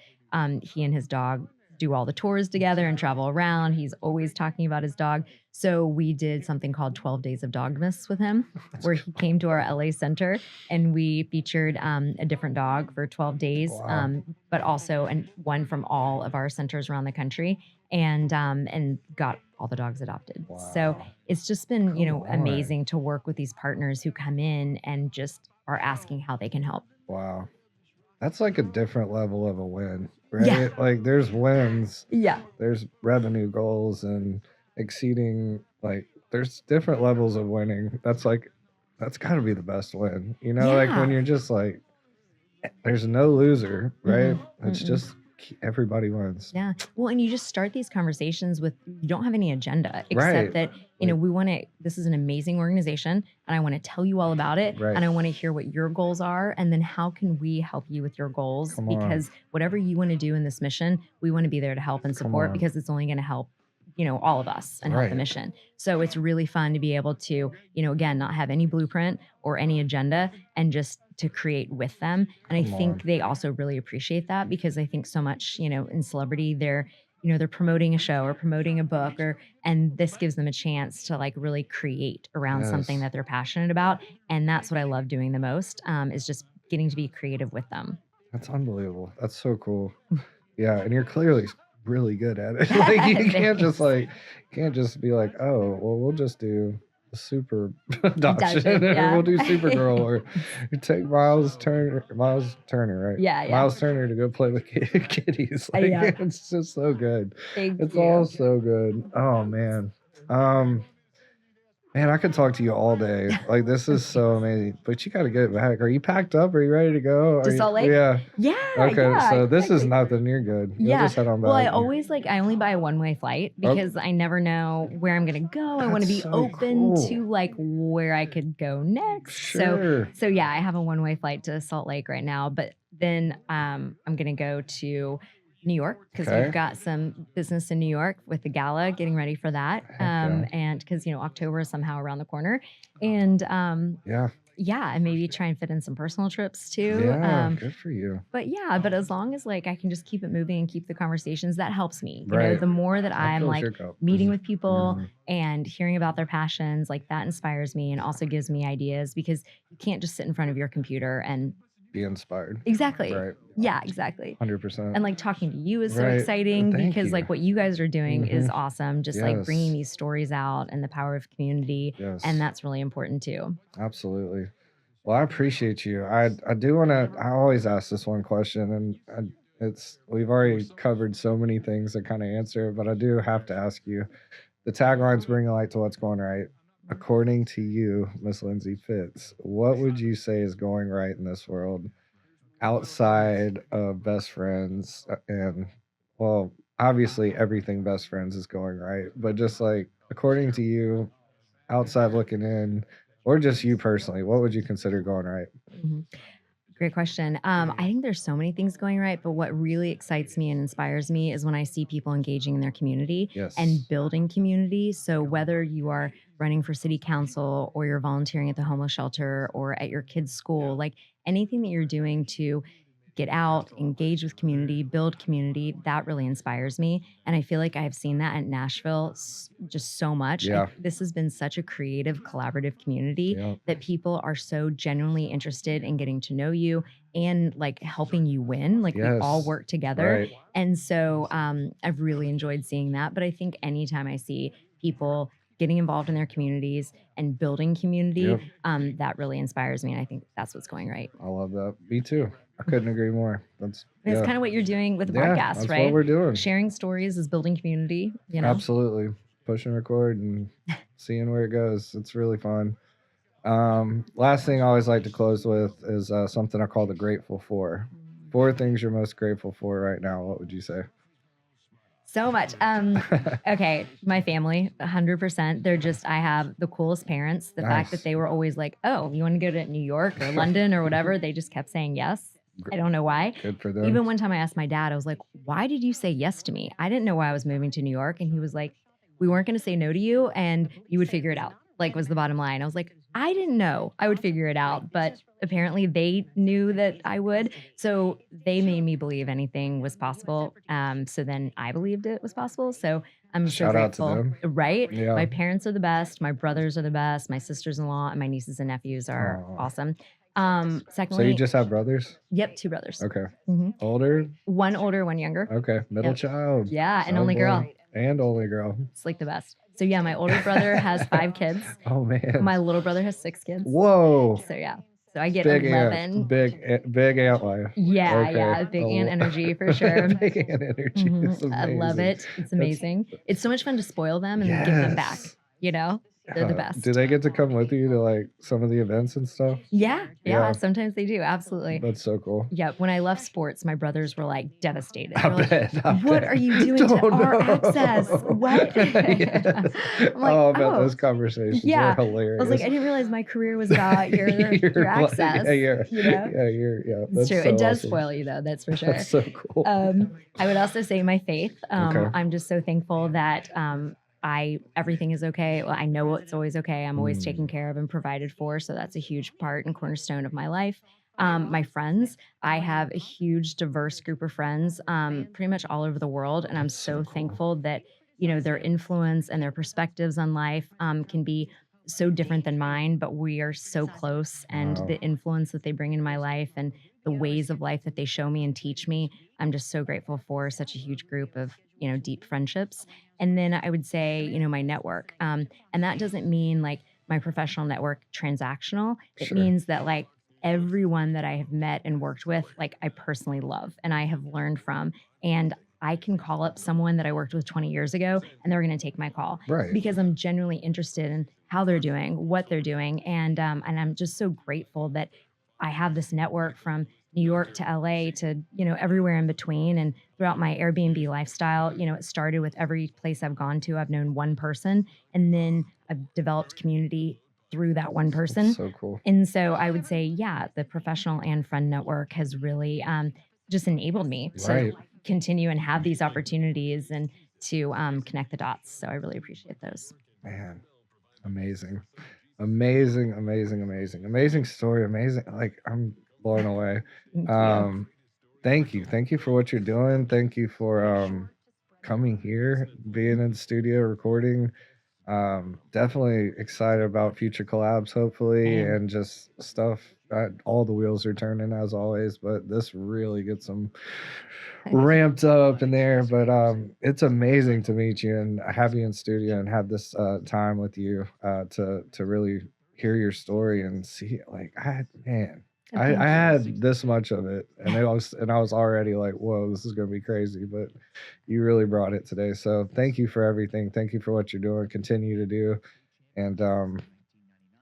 he and his dog do all the tours together and travel around. He's always talking about his dog. So we did something called 12 Days of Dogmas with him, where he came to our LA center and we featured a different dog for 12 days, Wow. but also one from all of our centers around the country, and got all the dogs adopted. So Wow. it's just been, Come on. amazing to work with these partners who come in and just are asking how they can help. Wow. That's like a different level of a win, right? Yeah. Like there's wins, Yeah. there's revenue goals and exceeding, like there's different levels of winning. That's got to be the best win. Like when Yeah. you're just like, there's no loser, right? It's Mm-mm. just everybody wins. Yeah. Well, and you just start these conversations with, you don't have any agenda except Right. that, this is an amazing organization and I want to tell you all about it. Right. And I want to hear what your goals are. And then how can we help you with your goals? Come on. Because whatever you want to do in this mission, we want to be there to help and Come support, on. because it's only going to help, all of us and help the Right. mission. So it's really fun to be able to, again, not have any blueprint or any agenda and just to create with them. And I Come think on. they also really appreciate that, because I think so much, in celebrity, they're promoting a show or promoting a book, and this gives them a chance to like really create around something Yes. that they're passionate about. And that's what I love doing the most, is just getting to be creative with them. That's unbelievable. That's so cool. Yeah, and you're clearly really good at it. Like you can't just be like, oh, well, we'll just do the super adoption, Adoption, or yeah. we'll do Supergirl, or you take Myles Turner, right? Yeah. Myles Turner to go play with kitties. Like Yeah. it's just so good. Thank It's you. all so good. Oh man. Man, I could talk to you all day. Like this is so amazing. But you got to get back. Are you packed up? Are you ready to go? To Salt Lake? Yeah. Yeah. Okay. yeah, So this is exactly. nothing. You're good. You'll Yeah. just head on back. Well, I only buy a one-way flight because I never know where I'm going to go. I want to That's be so open cool. to like where I could go next. Sure. So yeah, I have a one-way flight to Salt Lake right now, but then I'm going to go to New York because Okay. we've got some business in New York with the gala, getting ready for that. Heck yeah. And because, October is somehow around the corner. And Yeah. and maybe try and fit in some personal trips too. Yeah. Good for you. But as long as like I can just keep it moving and keep the conversations, that helps me. Right. The more that That I'm fills like your cup. meeting with people Mhm. and hearing about their passions, like that inspires me and also gives me ideas, because you can't just sit in front of your computer and Be inspired. exactly. Right. Yeah, exactly. 100%. And like talking to you is so Right. exciting Thank because you. like what you guys are doing is Mhm. awesome. Just like bringing Yes. these stories out and the power of community. Yes. And that's really important too. Absolutely. Well, I appreciate you. I do want to. I always ask this one question, and we've already covered so many things that kind of answer it, but I do have to ask you. The tagline's bringing light to what's going right. According to you, Miss Lindsay Fitz, what would you say is going right in this world outside of best friends? And well, obviously everything best friends is going right, but just like according to you, outside looking in, or just you personally, what would you consider going right? Mhm. Great question. I think there's so many things going right, but what really excites me and inspires me is when I see people engaging in their community Yes. and building community. So whether you are running for city council or you're volunteering at the homeless shelter or at your kids' school, like anything that you're doing to get out, engage with community, build community, that really inspires me. And I feel like I have seen that at Nashville just so much. Yeah. This has been such a creative, collaborative community Yeah. that people are so genuinely interested in getting to know you and like helping you win. Like we all Yes. work together. Right. And so I've really enjoyed seeing that. But I think anytime I see people getting involved in their communities and building community, Yep. that really inspires me. And I think that's what's going right. I love that. Me too. I couldn't agree more. That's And yeah. it's kind of what you're doing with the Yeah, podcast, that's right? what we're doing. Sharing stories is building community, you know? Absolutely. Push and record and seeing where it goes. It's really fun. Last thing I always like to close with is something I call the grateful for. 4 things you're most grateful for right now. What would you say? So much. Okay, my family, 100%. I have the coolest parents. The fact that Nice. they were always like, oh, you want to go to New York or London or whatever? They just kept saying yes. I don't know why. Good for them. Even one time I asked my dad, I was like, why did you say yes to me? I didn't know why I was moving to New York. And he was like, we weren't going to say no to you and you would figure it out. Like was the bottom line. I was like, I didn't know I would figure it out, but apparently they knew that I would. So they made me believe anything was possible. So then I believed it was possible. So I'm so Shout out to grateful. them. Right? Yeah. My parents are the best. My brothers are the best. My sisters-in-law and my nieces and nephews are Aw. awesome. So you Secondly, just have brothers? yep, 2 brothers. Okay. hmm Older? One older, one younger. Okay. Middle Yep. child. Yeah, and Oh only girl. boy. And only girl. It's like the best. So yeah, my older brother has 5 kids. Oh man. My little brother has 6 kids. Whoa. So yeah. So I get Big 11. ant. Big ant life. Yeah, Okay. yeah, big ant Oh. energy for sure. Big ant energy. It's Mhm. I love amazing. it. It's amazing. It's so much fun to spoil them and then give them back. Yes. You know, they're the best. Do they get to come with you to like some of the events and stuff? Yeah, Yeah. sometimes they do. Absolutely. That's so cool. Yeah. When I left sports, my brothers were like devastated. I They were like, bet. I what bet. are you doing to Don't our know. access? What? Yes. I'm like, Oh, I bet oh. those conversations Yeah. were hilarious. I was like, I didn't realize my career was about your access. Yeah, yeah, You know? yeah. It's That's true. so It does awesome. spoil you though, that's for sure. That's so cool. I would also say my faith. Okay. I'm just so thankful that everything is okay. Well, I know it's always okay. I'm always taken care of and provided for. So that's a huge part and cornerstone of my life. My friends, I have a huge diverse group of friends, pretty much all over the world. And I'm That's so so cool. thankful that, you know, their influence and their perspectives on life can be so different than mine, but we are so close. And Wow. the influence that they bring in my life and the ways of life that they show me and teach me, I'm just so grateful for such a huge group of, you know, deep friendships. And then I would say, you know, my network. And that doesn't mean like my professional network transactional. It Sure. means that like everyone that I have met and worked with, like I personally love and I have learned from. And I can call up someone that I worked with 20 years ago and they're going to take my call Right. because I'm genuinely interested in how they're doing, what they're doing. And I'm just so grateful that I have this network from New York to LA to, you know, everywhere in between. And throughout my Airbnb lifestyle, you know, it started with every place I've gone to, I've known one person, and then I've developed community through that one person. That's so cool. And so I would say, yeah, the professional and friend network has really just enabled me to Right. continue and have these opportunities and to connect the dots. So I really appreciate those. Man, amazing. Amazing story. Amazing. Like, I'm blown away. Thank you. Thank you. Thank you for what you're doing. Thank you for coming here, being in the studio, recording. Definitely excited about future collabs, hopefully, Man. and just stuff. All the wheels are turning as always, but this really gets them ramped up in there. But it's amazing to meet you and have you in studio and have this time with you to really hear your story and see like I Thank you. had this much of it, and I was already like, whoa, this is gonna be crazy. But you really brought it today. So thank you for everything. Thank you for what you're doing. Continue to do. And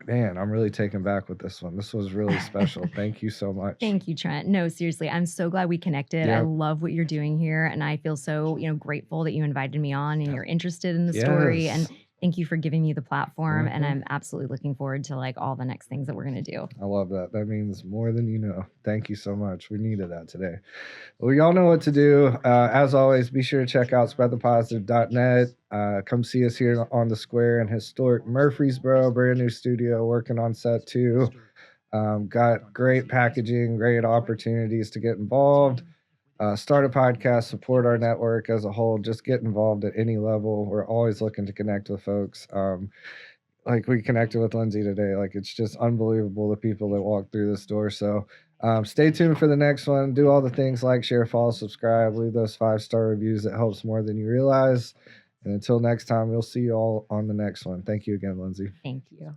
man, I'm really taken back with this one. This was really special. Thank you so much. Thank you, Trent. No, seriously, I'm so glad we connected. I Yeah. love what you're doing here, and I feel so, you know, grateful that you invited me on and you're interested in the story. And Yes. thank you for giving me the platform. And Mhm. I'm absolutely looking forward to like all the next things that we're gonna do. I love that. That means more than you know. Thank you so much. We needed that today. Well, y'all know what to do. As always, be sure to check out spreadthepositive.net. Come see us here on the square in historic Murfreesboro, brand new studio, working on set 2. Got great packaging, great opportunities to get involved. Start a podcast, support our network as a whole. Just get involved at any level. We're always looking to connect with folks. Like we connected with Lindsay today. Like it's just unbelievable the people that walk through this door. So stay tuned for the next one. Do all the things like share, follow, subscribe, leave those 5-star reviews. It helps more than you realize. And until next time, we'll see you all on the next one. Thank you again, Lindsay. Thank you.